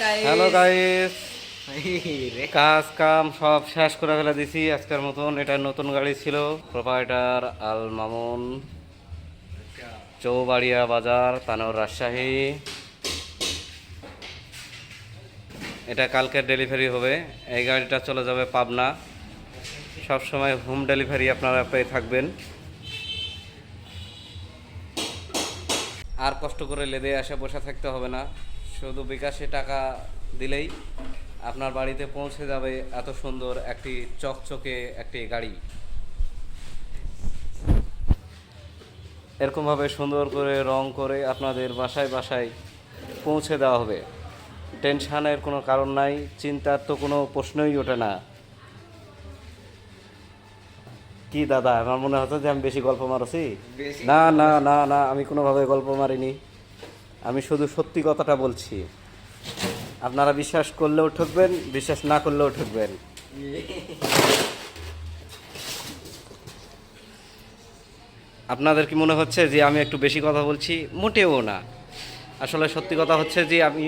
Hello guys, কাজ কাম সব শেষ করে ফেলে দিছি আজকের মতন। এটা নতুন গাড়ি ছিল, প্রোপাইটার আল মামুন, চৌবাড়িয়া বাজার, তানোর, রাজশাহী। এটা কালকের ডেলিভারি হবে। এই গাড়িটা চলে যাবে পাবনা। সব সময় হোম ডেলিভারি আপনারা পেয়ে থাকবেন। আর কষ্ট করে লেদে আসে বসে থাকতে হবে না, শুধু বিকাশে টাকা দিলেই আপনার বাড়িতে পৌঁছে যাবে এত সুন্দর একটি চকচকে একটি গাড়ি। এরকমভাবে সুন্দর করে রং করে আপনাদের বাসায় বাসায় পৌঁছে দেওয়া হবে। টেনশানের কোনো কারণ নাই, চিন্তার তো কোনো প্রশ্নই ওঠে না। কি দাদা, আমার মনে হচ্ছে যে আমি বেশি গল্প মারছি। না না না না, আমি কোনোভাবে গল্প মারিনি, আমি শুধু সত্যি কথাটা বলছি। আপনারা বিশ্বাস করলেও ঠকবেন, বিশ্বাস না করলেও ঠকবেন। আপনাদের কি মনে হচ্ছে যে আমি একটু বেশি কথা বলছি? মোটেও না। আসলে সত্যি কথা হচ্ছে যে আমি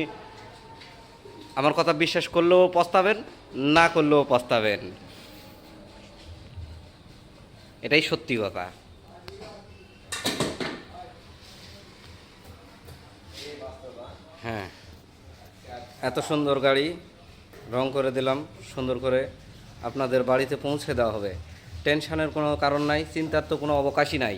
আমার কথা বিশ্বাস করলেও পস্তাবেন, না করলেও পস্তাবেন। এটাই সত্যি কথা। হ্যাঁ, এত সুন্দর গাড়ি রং করে দিলাম, সুন্দর করে আপনাদের বাড়িতে পৌঁছে দেওয়া হবে। টেনশনের কোনো কারণ নাই, চিন্তার তো কোনো অবকাশই নাই।